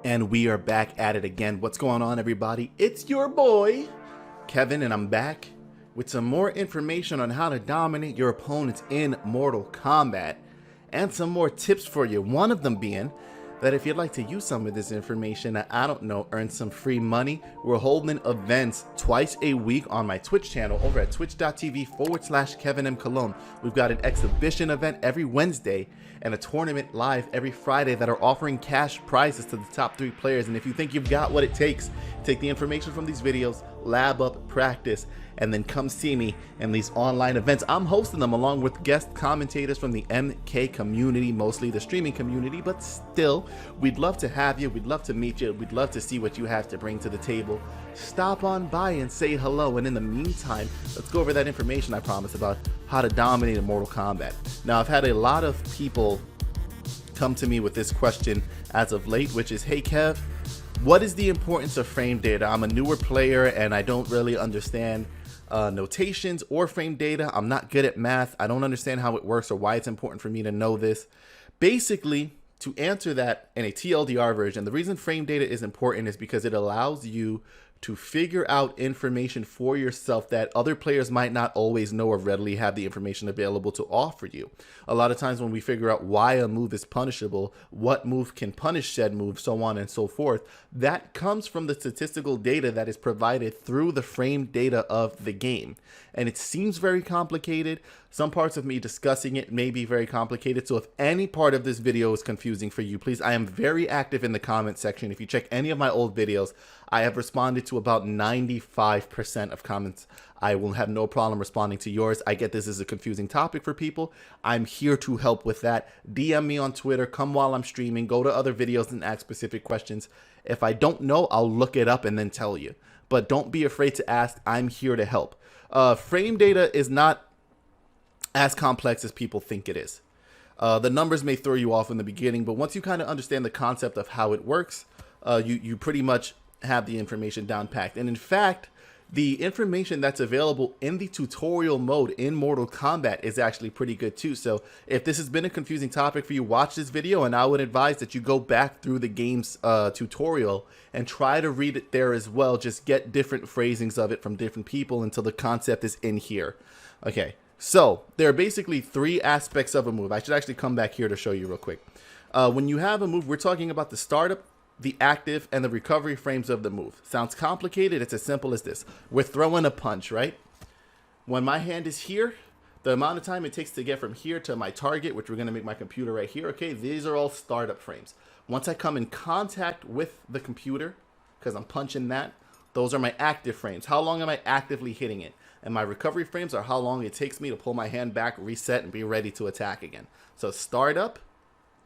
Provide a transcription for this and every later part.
And we are back at it again. What's going on, everybody? It's your boy, Kevin, and I'm back with some more information on how to dominate your opponents in Mortal Kombat and some more tips for you. One of them being that if you'd like to use some of this information, I don't know, earn some free money, we're holding events twice a week on my Twitch channel over at twitch.tv/kevinmcolon. We've got an exhibition event every Wednesday and a tournament live every Friday that are offering cash prizes to the top 3 players. And if you think you've got what it takes, take the information from these videos, lab up, practice, and then come see me in these online events. I'm hosting them along with guest commentators from the MK community, mostly the streaming community, but still, we'd love to have you. We'd love to meet you. We'd love to see what you have to bring to the table. Stop on by and say hello. And in the meantime, let's go over that information I promised about how to dominate in Mortal Kombat. Now, I've had a lot of people come to me with this question as of late, which is, hey Kev, what is the importance of frame data? I'm a newer player and I don't really understand notations or frame data. I'm not good at math. I don't understand how it works or why it's important for me to know this. Basically, to answer that in a TLDR version, the reason frame data is important is because it allows you to figure out information for yourself that other players might not always know or readily have the information available to offer you. A lot of times when we figure out why a move is punishable, what move can punish said move, so on and so forth, that comes from the statistical data that is provided through the frame data of the game. And it seems very complicated. Some parts of me discussing it may be very complicated. So if any part of this video is confusing for you, please, I am very active in the comment section. If you check any of my old videos, I have responded to about 95% of comments. I will have no problem responding to yours. I get this is a confusing topic for people. I'm here to help with that. DM me on Twitter, come while I'm streaming, go to other videos and ask specific questions. If I don't know, I'll look it up and then tell you. But don't be afraid to ask. I'm here to help. Frame data is not as complex as people think it is. The numbers may throw you off in the beginning, but once you kind of understand the concept of how it works, you pretty much have the information down packed. And in fact, the information that's available in the tutorial mode in Mortal Kombat is actually pretty good too. So if this has been a confusing topic for you, watch this video, and I would advise that you go back through the game's tutorial and try to read it there as well. Just get different phrasings of it from different people until the concept is in here. Okay, so there are basically 3 aspects of a move. I should actually come back here to show you real quick. When you have a move, we're talking about the startup, the active, and the recovery frames of the move. Sounds complicated? It's as simple as this. We're throwing a punch, right? When my hand is here, the amount of time it takes to get from here to my target, which we're going to make my computer right here, okay, these are all startup frames. Once I come in contact with the computer, because I'm punching that, those are my active frames. How long am I actively hitting it? And my recovery frames are how long it takes me to pull my hand back, reset, and be ready to attack again. So startup,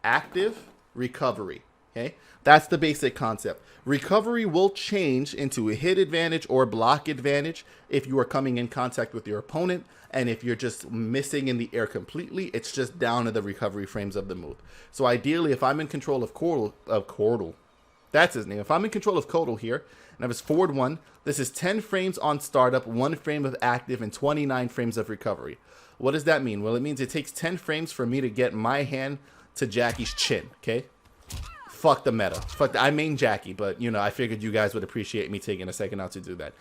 active, recovery. Okay, that's the basic concept. Recovery will change into a hit advantage or block advantage if you are coming in contact with your opponent, and if you're just missing in the air completely, it's just down to the recovery frames of the move. So ideally, if I'm in control of Cordal, that's his name. If I'm in control of Cordal here, and I was forward 1, this is 10 frames on startup, 1 frame of active, and 29 frames of recovery. What does that mean? Well, it means it takes 10 frames for me to get my hand to Jackie's chin, okay? Fuck the meta. I main Jackie, but you know, I figured you guys would appreciate me taking a second out to do that.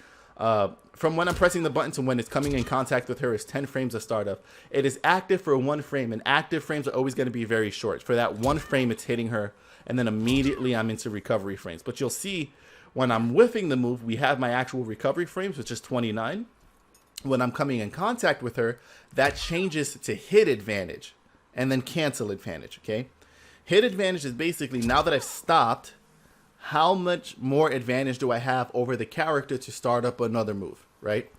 From when I'm pressing the button to when it's coming in contact with her is 10 frames of startup. It is active for 1 frame, and active frames are always going to be very short. For that 1 frame, it's hitting her, and then immediately I'm into recovery frames. But you'll see when I'm whiffing the move, we have my actual recovery frames, which is 29. When I'm coming in contact with her, that changes to hit advantage, and then cancel advantage, okay? Hit advantage is basically, now that I've stopped, how much more advantage do I have over the character to start up another move, right?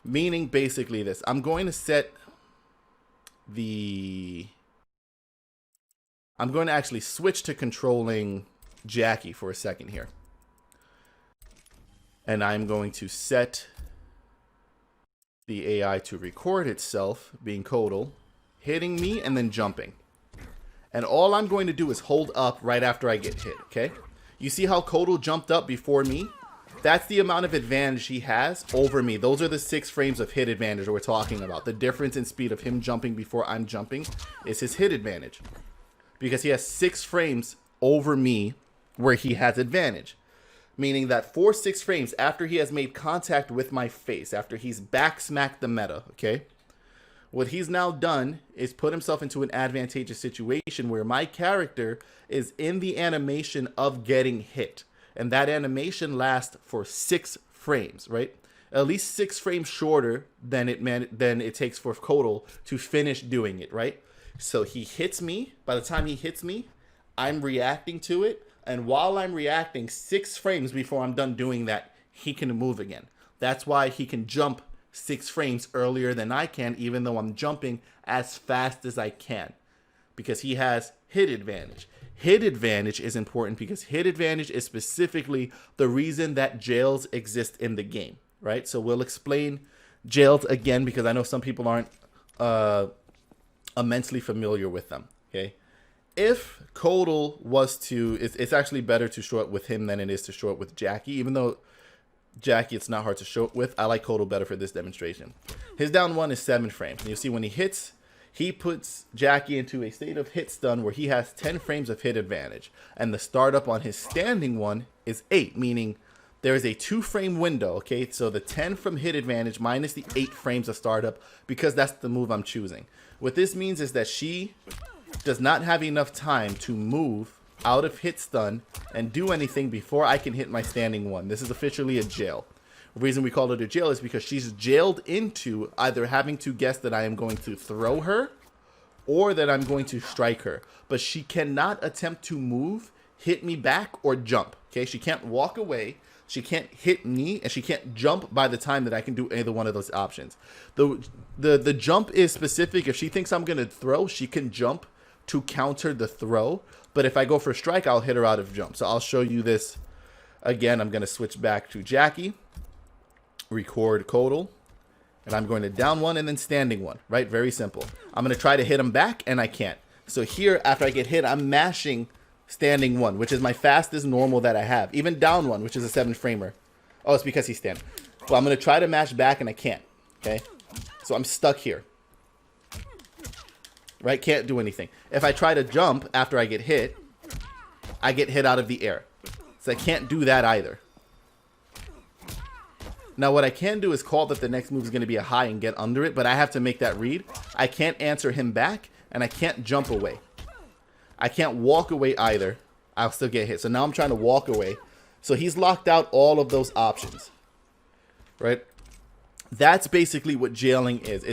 Meaning basically this. I'm going to actually switch to controlling Jackie for a second here. And I'm going to set the AI to record itself, being Codal, hitting me and then jumping. And all I'm going to do is hold up right after I get hit, okay? You see how Codal jumped up before me? That's the amount of advantage he has over me. Those are the 6 frames of hit advantage that we're talking about. The difference in speed of him jumping before I'm jumping is his hit advantage. Because he has 6 frames over me where he has advantage. Meaning that for 6 frames after he has made contact with my face, after he's back smacked the meta, okay? What he's now done is put himself into an advantageous situation where my character is in the animation of getting hit. And that animation lasts for 6 frames, right? At least 6 frames shorter than it takes for Kodal to finish doing it, right? So he hits me. By the time he hits me, I'm reacting to it. And while I'm reacting, 6 frames before I'm done doing that, he can move again. That's why he can jump 6 frames earlier than I can, even though I'm jumping as fast as I can. Because he has hit advantage. Hit advantage is important because hit advantage is specifically the reason that jails exist in the game, right? So we'll explain jails again because I know some people aren't immensely familiar with them, okay? If Kodal was to, it's actually better to show it with him than it is to show it with Jackie. Even though Jackie, it's not hard to show it with. I like Kodal better for this demonstration. His down 1 is 7 frames. And you'll see when he hits, he puts Jackie into a state of hit stun where he has 10 frames of hit advantage. And the startup on his standing 1 is 8, meaning there is a 2-frame window, okay? So the 10 from hit advantage minus the 8 frames of startup because that's the move I'm choosing. What this means is that she does not have enough time to move out of hit stun and do anything before I can hit my standing 1. This is officially a jail. The reason we call it a jail is because she's jailed into either having to guess that I am going to throw her or that I'm going to strike her. But she cannot attempt to move, hit me back, or jump. Okay, she can't walk away. She can't hit me, and she can't jump by the time that I can do either one of those options. The jump is specific. If she thinks I'm going to throw, she can jump to counter the throw. But if I go for a strike, I'll hit her out of jump. So I'll show you this again. I'm going to switch back to Jackie, record Kodal, and I'm going to down 1 and then standing 1, right? Very simple. I'm going to try to hit him back, and I can't. So here, after I get hit, I'm mashing standing 1, which is my fastest normal that I have. Even down 1, which is a 7-framer. Oh, it's because he's standing. Well, I'm going to try to mash back, and I can't, okay? So I'm stuck here. Right? Can't do anything. If I try to jump after I get hit out of the air. So I can't do that either. Now what I can do is call that the next move is going to be a high and get under it, but I have to make that read. I can't answer him back, and I can't jump away. I can't walk away either. I'll still get hit. So now I'm trying to walk away. So he's locked out all of those options. Right? That's basically what jailing is.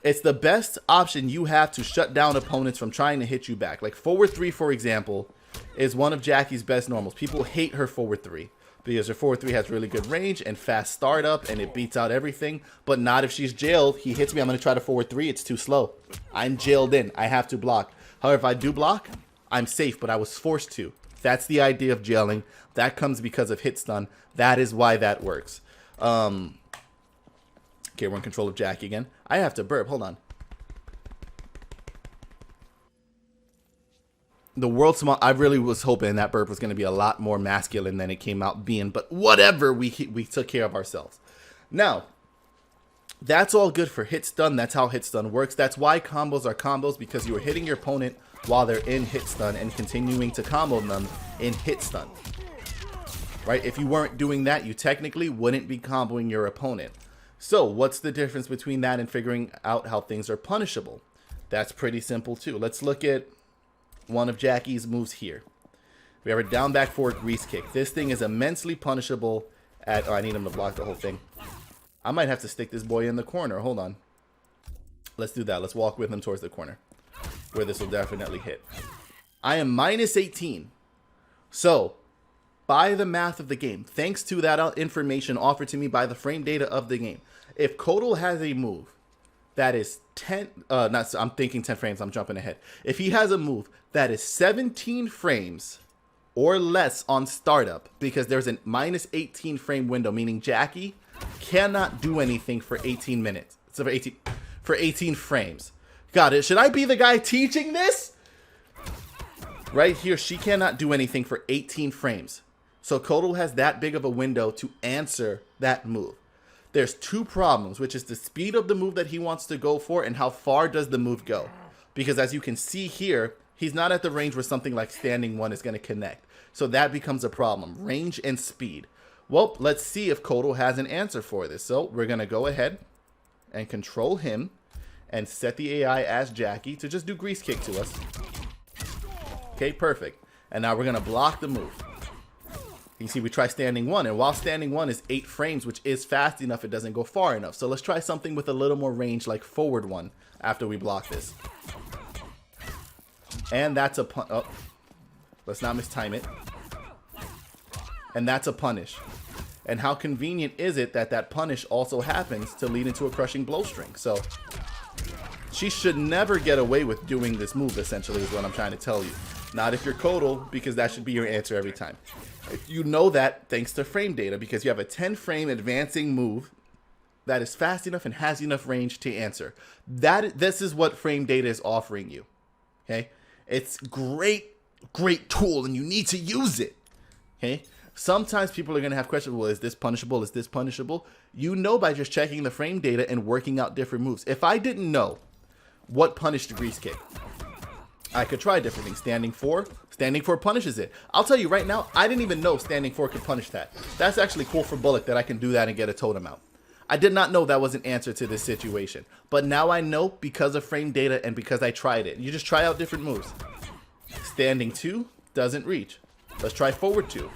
It's the best option you have to shut down opponents from trying to hit you back. Like forward 3, for example, is one of Jackie's best normals. People hate her forward 3 because her forward 3 has really good range and fast startup and it beats out everything. But not if she's jailed. He hits me, I'm going to try to forward 3. It's too slow. I'm jailed in. I have to block. However, if I do block, I'm safe, but I was forced to. That's the idea of jailing. That comes because of hit stun. That is why that works. Okay, we're in control of Jackie again. I have to burp. Hold on. The world's small. I really was hoping that burp was going to be a lot more masculine than it came out being. But whatever, we took care of ourselves. Now, that's all good for hit stun. That's how hit stun works. That's why combos are combos, because you are hitting your opponent while they're in hit stun and continuing to combo them in hit stun. Right? If you weren't doing that, you technically wouldn't be comboing your opponent. So what's the difference between that and figuring out how things are punishable? That's pretty simple too. Let's look at one of Jackie's moves here. We have a down back forward grease kick. This thing is immensely punishable at... Oh, I need him to block the whole thing. I might have to stick this boy in the corner. Hold on. Let's do that. Let's walk with him towards the corner where this will definitely hit. I am minus 18. So, by the math of the game, thanks to that information offered to me by the frame data of the game, if Kodal has a move that is 10, I'm thinking 10 frames, I'm jumping ahead. If he has a move that is 17 frames or less on startup, because there's a minus 18 frame window, meaning Jackie cannot do anything for 18 minutes. So for 18 frames. Got it. Should I be the guy teaching this? Right here, she cannot do anything for 18 frames. So Kodal has that big of a window to answer that move. There's two problems, which is the speed of the move that he wants to go for and how far does the move go. Because as you can see here, he's not at the range where something like standing 1 is going to connect. So that becomes a problem, range and speed. Well, let's see if Kotal has an answer for this. So we're going to go ahead and control him and set the AI as Jackie to just do grease kick to us. Okay, perfect. And now we're going to block the move. You see, we try standing 1, and while standing 1 is 8 frames, which is fast enough, it doesn't go far enough. So let's try something with a little more range, like forward 1, after we block this. And that's a oh, let's not mistime it. And that's a punish. And how convenient is it that that punish also happens to lead into a crushing blow string? So she should never get away with doing this move, essentially, is what I'm trying to tell you. Not if you're Kotal, because that should be your answer every time. You know that thanks to frame data, because you have a 10-frame advancing move that is fast enough and has enough range to answer. This is what frame data is offering you. Okay, it's great tool, and you need to use it. Okay, sometimes people are going to have questions. Well, is this punishable? Is this punishable? You know by just checking the frame data and working out different moves. If I didn't know what punished the grease kick, I could try different things. Standing 4 punishes it. I'll tell you right now, I didn't even know standing 4 could punish that. That's actually cool for Bullock that I can do that and get a totem out. I did not know that was an answer to this situation, but now I know because of frame data and because I tried it. You just try out different moves. Standing 2 doesn't reach. Let's try forward 2.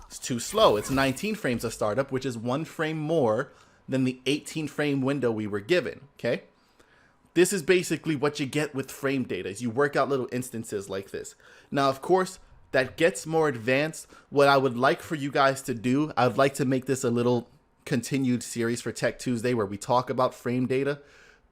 It's too slow. It's 19 frames of startup, which is 1 frame more than the 18 frame window we were given. Okay. This is basically what you get with frame data, is you work out little instances like this. Now, of course, that gets more advanced. What I would like for you guys to do, I would like to make this a little continued series for Tech Tuesday where we talk about frame data.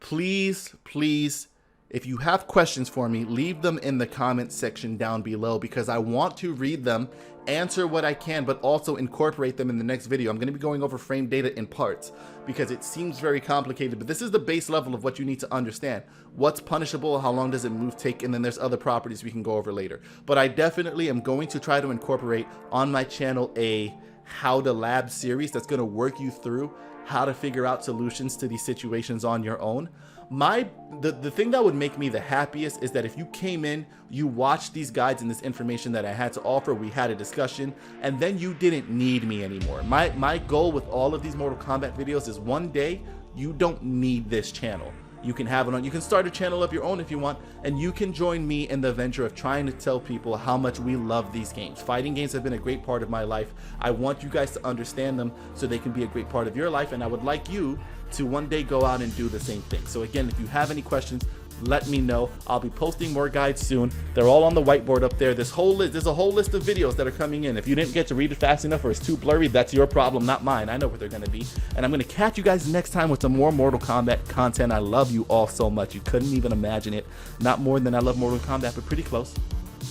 Please, please, if you have questions for me, leave them in the comment section down below, because I want to read them, answer what I can, but also incorporate them in the next video. I'm going to be going over frame data in parts because it seems very complicated, but this is the base level of what you need to understand. What's punishable, how long does a move take, and then there's other properties we can go over later. But I definitely am going to try to incorporate on my channel a How to Lab series that's going to work you through how to figure out solutions to these situations on your own. The thing that would make me the happiest is that if you came in, you watched these guides and this information that I had to offer, we had a discussion, and then you didn't need me anymore. My goal with all of these Mortal Kombat videos is one day you don't need this channel. You can have it on, you can start a channel of your own if you want, and you can join me in the venture of trying to tell people how much we love these games. Fighting games have been a great part of my life. I want you guys to understand them so they can be a great part of your life, and I would like you to one day go out and do the same thing. So again, if you have any questions, let me know. I'll be posting more guides soon. They're all on the whiteboard up there. There's a whole list of videos that are coming in. If you didn't get to read it fast enough or it's too blurry, that's your problem, not mine. I know what they're going to be. And I'm going to catch you guys next time with some more Mortal Kombat content. I love you all so much. You couldn't even imagine it. Not more than I love Mortal Kombat, but pretty close.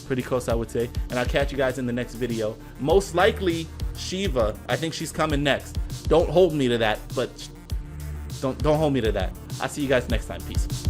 Pretty close, I would say. And I'll catch you guys in the next video. Most likely, Shiva. I think she's coming next. Don't hold me to that, but don't hold me to that. I'll see you guys next time. Peace.